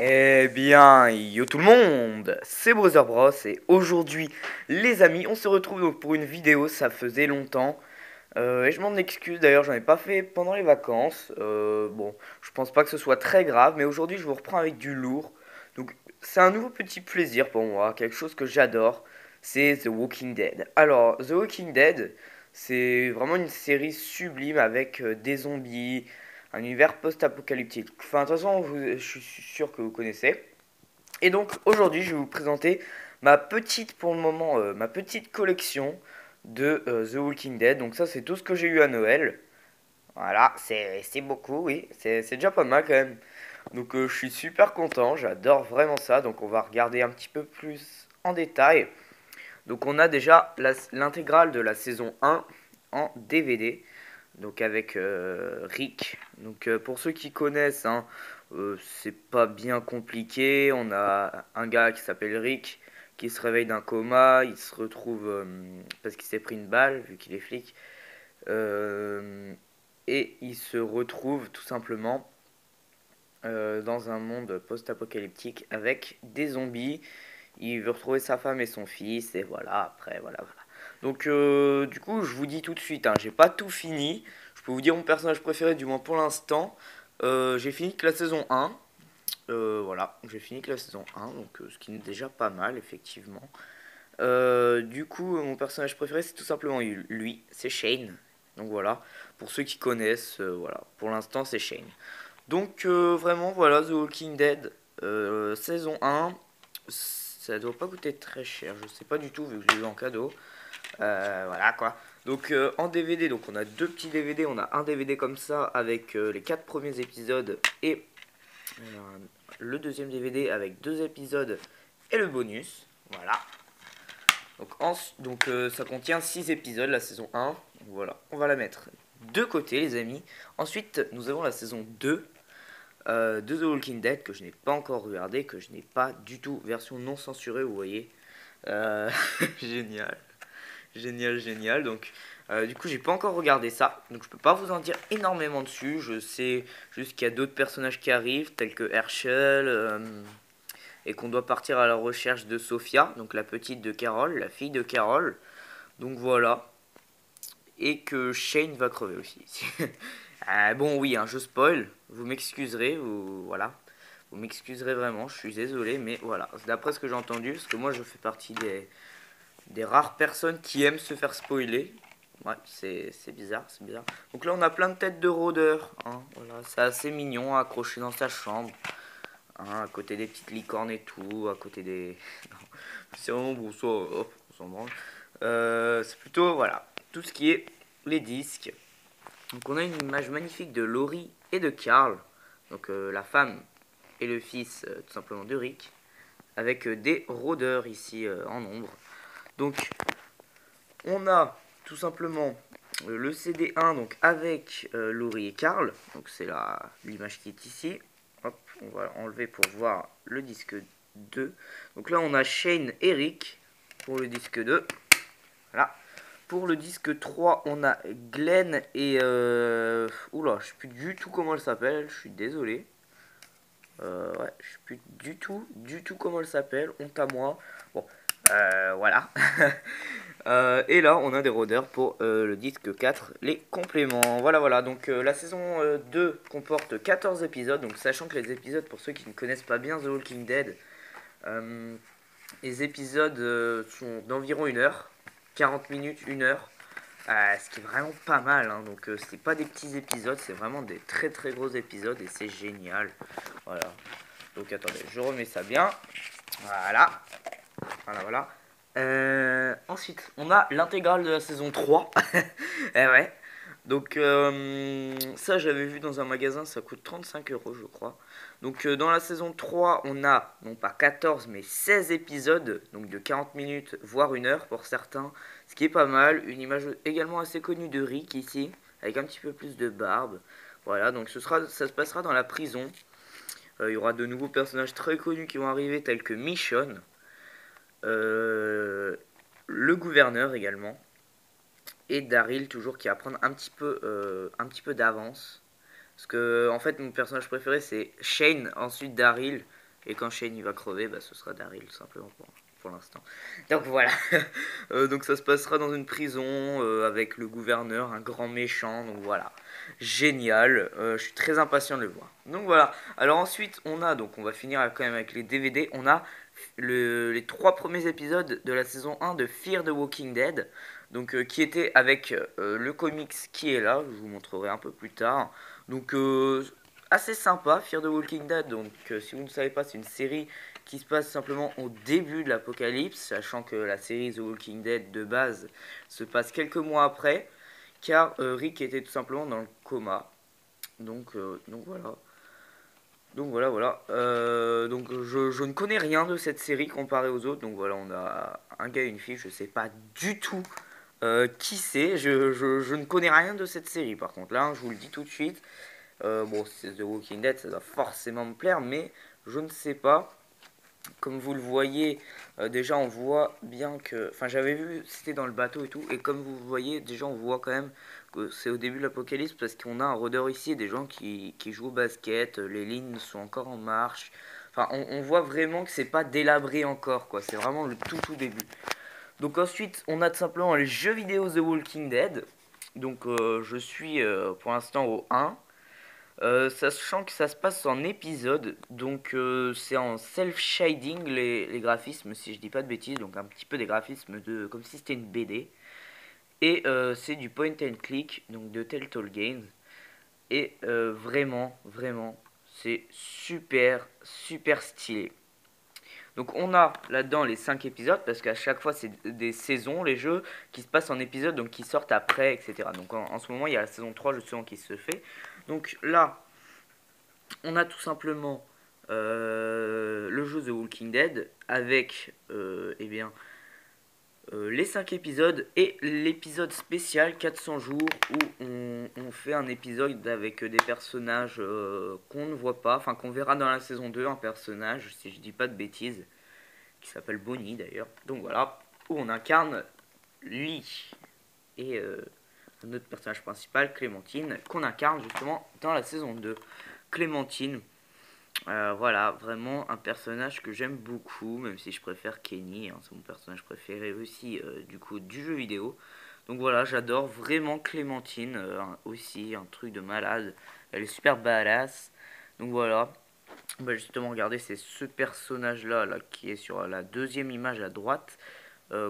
Eh bien, yo tout le monde, c'est Brother Bros et aujourd'hui, les amis, on se retrouve donc pour une vidéo, ça faisait longtemps. Et je m'en excuse d'ailleurs, j'en ai pas fait pendant les vacances. Bon, je pense pas que ce soit très grave, mais aujourd'hui je vous reprends avec du lourd. Donc c'est un nouveau petit plaisir pour moi, quelque chose que j'adore, c'est The Walking Dead. Alors, The Walking Dead, c'est vraiment une série sublime avec des zombies, un univers post-apocalyptique. Enfin, de toute façon, je suis sûr que vous connaissez. Et donc aujourd'hui, je vais vous présenter ma petite, pour le moment, ma petite collection de The Walking Dead. Donc ça, c'est tout ce que j'ai eu à Noël. Voilà, c'est beaucoup, oui. C'est déjà pas mal quand même. Donc je suis super content, j'adore vraiment ça. Donc on va regarder un petit peu plus en détail. Donc on a déjà l'intégrale de la saison 1 en DVD. Donc avec Rick. Donc pour ceux qui connaissent, hein, c'est pas bien compliqué. On a un gars qui s'appelle Rick qui se réveille d'un coma. Il se retrouve parce qu'il s'est pris une balle vu qu'il est flic. Et il se retrouve tout simplement dans un monde post-apocalyptique avec des zombies. Il veut retrouver sa femme et son fils. Et voilà, après, voilà, voilà. Donc, du coup, je vous dis tout de suite, hein, j'ai pas tout fini. Je peux vous dire mon personnage préféré, du moins pour l'instant. J'ai fini que la saison 1. Voilà, j'ai fini que la saison 1, donc ce qui est déjà pas mal, effectivement. Du coup, mon personnage préféré, c'est tout simplement lui, c'est Shane. Donc voilà, pour ceux qui connaissent, voilà, pour l'instant, c'est Shane. Donc vraiment, voilà, The Walking Dead, saison 1. Ça doit pas coûter très cher, je sais pas du tout, vu que je l'ai eu en cadeau. Voilà quoi. Donc en DVD, donc on a deux petits DVD. On a un DVD comme ça avec les 4 premiers épisodes et le deuxième DVD avec 2 épisodes et le bonus. Voilà. Donc ça contient 6 épisodes, la saison 1. Donc, voilà, on va la mettre de côté les amis. Ensuite, nous avons la saison 2 de The Walking Dead que je n'ai pas encore regardé, que je n'ai pas du tout version non censurée, vous voyez. Euh, génial. Génial, génial. Donc, du coup, j'ai pas encore regardé ça. Donc, je peux pas vous en dire énormément dessus. Je sais juste qu'il y a d'autres personnages qui arrivent, tels que Herschel, et qu'on doit partir à la recherche de Sophia, donc la petite de Carol, la fille de Carol. Donc, voilà. Et que Shane va crever aussi. Bon, oui, hein, je spoil. Vous m'excuserez, voilà. Vous m'excuserez vraiment, je suis désolé, mais voilà. D'après ce que j'ai entendu, parce que moi, je fais partie des rares personnes qui aiment se faire spoiler. Ouais, c'est bizarre, c'est bizarre. Donc là, on a plein de têtes de rôdeurs. Hein, voilà, c'est assez mignon, accroché dans sa chambre. Hein, à côté des petites licornes et tout, à côté des... c'est vraiment bon, ça, hop, on s'en branle. C'est plutôt, voilà, tout ce qui est les disques. Donc on a une image magnifique de Laurie et de Carl. Donc la femme et le fils, tout simplement, de Rick. Avec des rôdeurs ici en ombre. Donc on a tout simplement le CD1 donc avec Laurie et Carl. Donc c'est l'image qui est ici. Hop, on va enlever pour voir le disque 2. Donc là on a Shane et Rick pour le disque 2. Voilà. Pour le disque 3, on a Glenn et oula, je sais plus du tout comment elle s'appelle, je suis désolé. Ouais, je sais plus du tout comment elle s'appelle, honte à moi. Bon, voilà. Et là, on a des rôdeurs pour le disque 4, les compléments. Voilà, voilà. Donc, la saison 2 comporte 14 épisodes. Donc, sachant que les épisodes, pour ceux qui ne connaissent pas bien The Walking Dead, euh, les épisodes sont d'environ 1 heure, 40 minutes, 1 heure. Ce qui est vraiment pas mal. Hein. Donc, c'est pas des petits épisodes, c'est vraiment des très très gros épisodes et c'est génial. Voilà. Donc, attendez, je remets ça bien. Voilà. Voilà, voilà. Ensuite, on a l'intégrale de la saison 3. Eh ouais. Donc, ça, j'avais vu dans un magasin, ça coûte 35 euros, je crois. Donc, dans la saison 3, on a, non pas 14, mais 16 épisodes, donc de 40 minutes, voire 1 heure pour certains. Ce qui est pas mal. Une image également assez connue de Rick ici, avec un petit peu plus de barbe. Voilà, donc ça se passera dans la prison. Il y aura de nouveaux personnages très connus qui vont arriver, tels que Michonne. Euh, le gouverneur également et Daryl toujours qui va prendre un petit peu d'avance parce que en fait mon personnage préféré c'est Shane, ensuite Daryl, Et quand Shane il va crever, bah, ce sera Daryl simplement pour l'instant. Donc voilà. Donc ça se passera dans une prison avec le gouverneur, un grand méchant. Donc voilà. Génial. Je suis très impatient de le voir. Donc voilà. Alors ensuite on va finir quand même avec les DVD. On a les 3 premiers épisodes de la saison 1 de Fear the Walking Dead. Donc qui était avec le comics qui est là. Je vous montrerai un peu plus tard. Donc assez sympa, Fear the Walking Dead. Donc si vous ne savez pas, c'est une série qui se passe simplement au début de l'apocalypse, sachant que la série The Walking Dead de base se passe quelques mois après, car Rick était tout simplement dans le coma. Donc voilà. Donc voilà. Donc je ne connais rien de cette série comparée aux autres. Donc voilà, on a un gars et une fille, je sais pas du tout qui c'est. Je ne connais rien de cette série par contre. Là, je vous le dis tout de suite. Bon, c'est The Walking Dead, ça doit forcément me plaire, mais je ne sais pas. Comme vous le voyez, déjà on voit bien que... Enfin, j'avais vu, c'était dans le bateau et tout, et comme vous voyez, déjà on voit quand même que c'est au début de l'apocalypse, parce qu'on a un rôdeur ici, des gens qui jouent au basket, les lignes sont encore en marche. Enfin, on voit vraiment que c'est pas délabré encore, quoi. C'est vraiment le tout début. Donc ensuite, on a tout simplement les jeux vidéo The Walking Dead. Donc je suis pour l'instant au 1. Sachant que ça se passe en épisode, donc c'est en self-shading les graphismes, si je dis pas de bêtises, donc un petit peu des graphismes comme si c'était une BD. Et c'est du point and click, donc de Telltale Games. Et vraiment, c'est super stylé. Donc on a là-dedans les 5 épisodes, parce qu'à chaque fois c'est des saisons, les jeux, qui se passent en épisodes, donc qui sortent après, etc. Donc en ce moment il y a la saison 3 justement qui se fait. Donc là, on a tout simplement le jeu The Walking Dead avec les 5 épisodes et l'épisode spécial 400 jours où on fait un épisode avec des personnages qu'on ne voit pas, enfin qu'on verra dans la saison 2, un personnage, si je dis pas de bêtises, qui s'appelle Bonnie d'ailleurs. Donc voilà, où on incarne Lee et notre personnage principal, Clémentine, qu'on incarne justement dans la saison 2. Clémentine, voilà, vraiment un personnage que j'aime beaucoup, même si je préfère Kenny, hein, c'est mon personnage préféré aussi du coup du jeu vidéo. Donc voilà, j'adore vraiment Clémentine, aussi un truc de malade. Elle est super badass. Donc voilà, bah justement regardez, c'est ce personnage là qui est sur la deuxième image à droite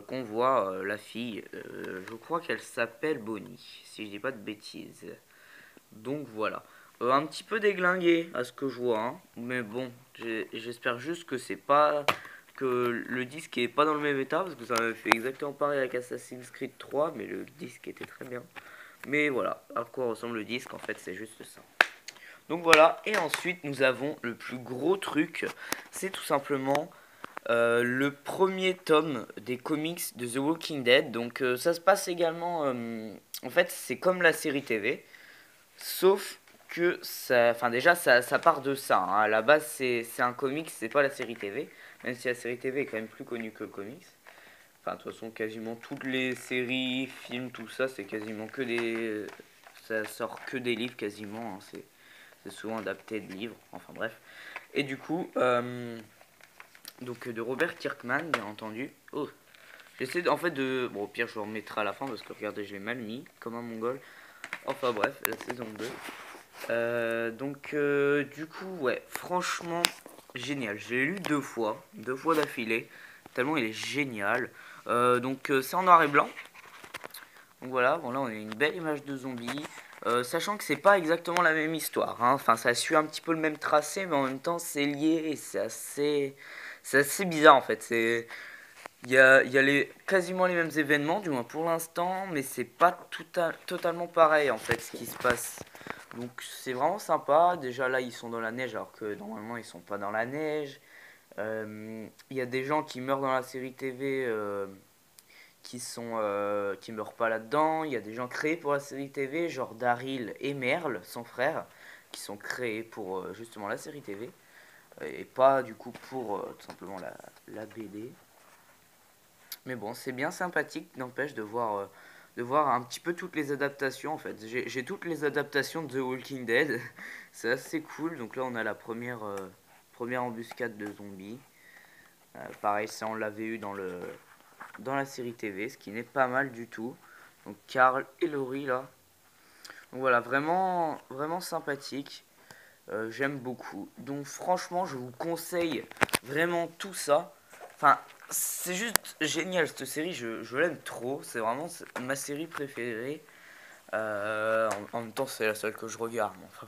qu'on voit, la fille. Je crois qu'elle s'appelle Bonnie, si je dis pas de bêtises. Donc voilà. Un petit peu déglingué à ce que je vois, hein. Mais bon, j'espère juste que c'est pas que le disque est pas dans le même état, parce que ça m'avait fait exactement pareil avec Assassin's Creed 3, mais le disque était très bien. Mais voilà, à quoi ressemble le disque, en fait, c'est juste ça. Donc voilà, et ensuite nous avons le plus gros truc, c'est tout simplement le premier tome des comics de The Walking Dead. Donc ça se passe également, en fait c'est comme la série TV, sauf que ça, enfin déjà ça part de ça, hein. À la base c'est un comics, c'est pas la série TV, même si la série TV est quand même plus connue que le comics. Enfin de toute façon quasiment toutes les séries, films, tout ça c'est quasiment que des... Ça sort que des livres quasiment, hein. C'est souvent adapté de livres, enfin bref. Et du coup, donc de Robert Kirkman bien entendu. Oh, j'essaie en fait de... Bon au pire je le remettrai à la fin parce que regardez je l'ai mal mis, comme un mongol. Enfin bref, la saison 2. Donc du coup ouais, franchement génial. Je l'ai lu deux fois d'affilée, tellement il est génial. Donc c'est en noir et blanc. Donc voilà, bon là on a une belle image de zombie. Sachant que c'est pas exactement la même histoire, hein. Enfin ça suit un petit peu le même tracé, mais en même temps c'est lié et c'est assez bizarre en fait. Il y a quasiment les mêmes événements, du moins pour l'instant, mais c'est pas totalement pareil en fait ce qui se passe. Donc c'est vraiment sympa. Déjà là ils sont dans la neige alors que normalement ils sont pas dans la neige. Il y a des gens qui meurent dans la série TV qui meurent pas là-dedans. Il y a des gens créés pour la série TV, genre Daryl et Merle, son frère, qui sont créés pour justement la série TV et pas du coup pour tout simplement la BD. Mais bon, c'est bien sympathique, n'empêche de voir un petit peu toutes les adaptations en fait. J'ai toutes les adaptations de The Walking Dead, c'est assez cool. Donc là, on a la première première embuscade de zombies. Pareil, ça on l'avait eu dans la série TV, ce qui n'est pas mal du tout. Donc Carl et Laurie là. Donc voilà, vraiment, vraiment sympathique. J'aime beaucoup. Donc franchement, je vous conseille vraiment tout ça. Enfin, c'est juste génial cette série, je l'aime trop. C'est vraiment ma série préférée. En même temps, c'est la seule que je regarde. Enfin,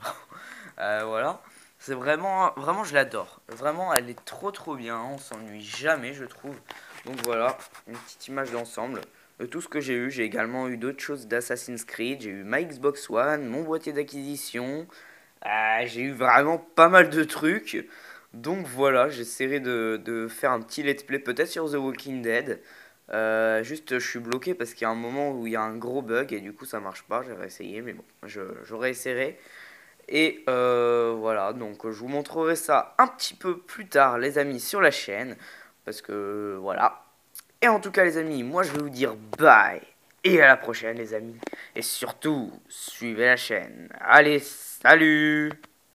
voilà. C'est vraiment, vraiment, je l'adore. Vraiment, elle est trop trop bien. On s'ennuie jamais, je trouve. Donc voilà, une petite image d'ensemble de tout ce que j'ai eu. J'ai également eu d'autres choses d'Assassin's Creed. J'ai eu ma Xbox One, mon boîtier d'acquisition. J'ai eu vraiment pas mal de trucs. Donc voilà, j'essaierai de faire un petit let's play peut-être sur The Walking Dead. Juste, je suis bloqué parce qu'il y a un moment où il y a un gros bug et du coup ça marche pas. J'avais essayé, mais bon, j'aurais essayé. Et voilà, donc je vous montrerai ça un petit peu plus tard, les amis, sur la chaîne. Parce que voilà. Et en tout cas, les amis, moi je vais vous dire bye. Et à la prochaine, les amis. Et surtout, suivez la chaîne. Allez, salut!